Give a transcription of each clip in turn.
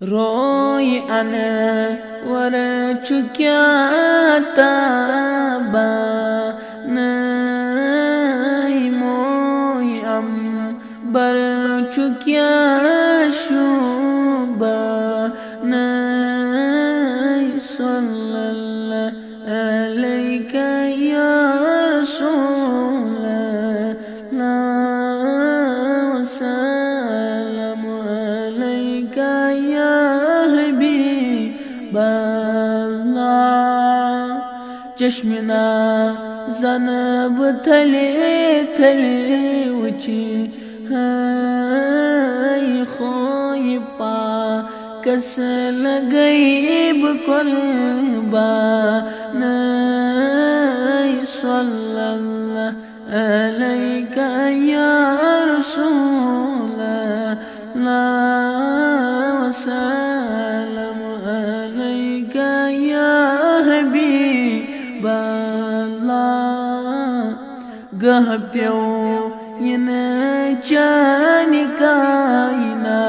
روي أنا ورجك يا تابا نايموي أم برجك يا شوبا ناي صلى الله عليك يا رسول الله وسلام عليك يا حبيب الله چشمنا زنب تلي تلي وچی هاي خوي پا کس لگئی بقربا ناي صلى الله عليك يا رسول الله وسلام عليك يا حبيب الله گه پیو ین چانی کائنا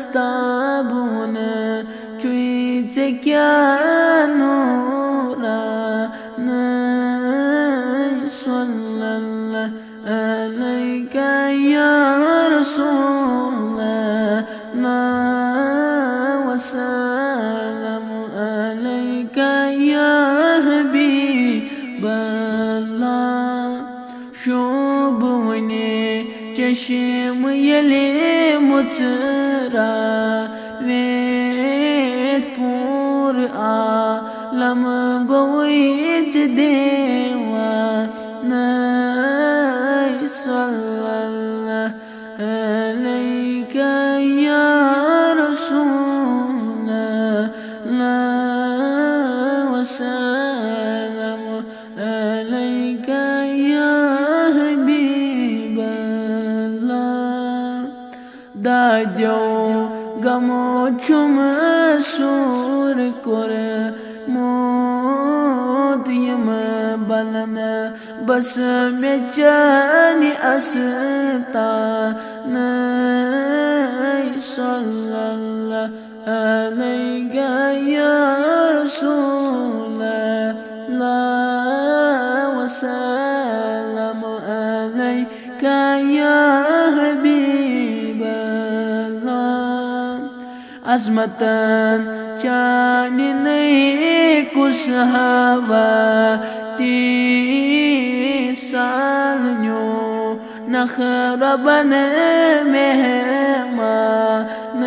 تستابون چوی کیا نورا نائی صلی اللہ علیک یا رسول اللہ وسلام علیک یا حبیب اللہ شوب ونی چشم یلی مترا ویت پور عالم گویت دیوا نائی صلی اللہ علیک یا رسول اللہ وسلام علیک یا حبیب اللہ دادیو گمو چم سور کر موت یم بلن بس بیچانی استا نائی صلی اللہ علیک یا رسول اللہ وسلام علیک یا حبیب اللہ عظمتاً چانی نئی کس ہوا تی سالنیو نخربن مہمان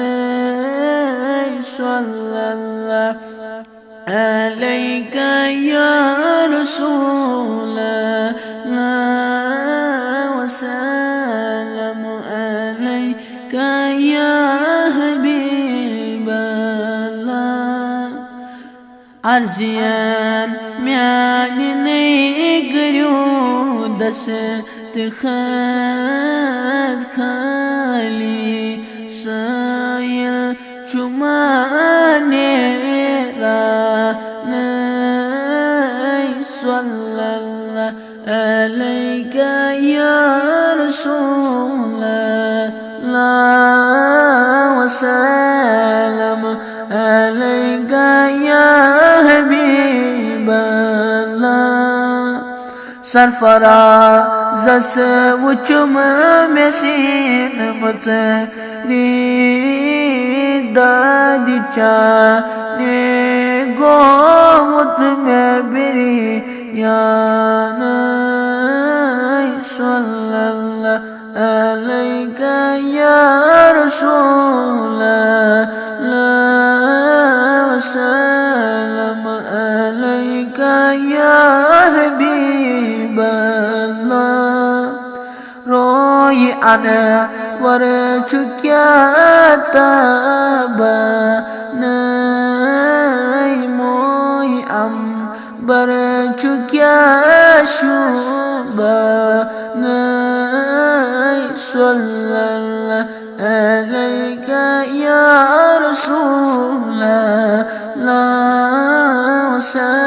صلی اللہ علیک یا رسول اللہ وسلام علیک یا حبیب اللہ عرضیان میانی نئی گریو دست خد خالی سایل چمانے را نائی صلی اللہ علیک یا رسول اللہ وسلام علیک یا حبیب اللہ سرفراز وچم مسین متری دادی چانے گوت میں بری یا نائی صلی اللہ علیک یا رسول اللہ وسلام علیک یا حبیب اللہ روی انا ورچک یا تابا نائی موی ام برچک یا شوبا نائی صلی اللہ علیک یا رسول اللہ وسلم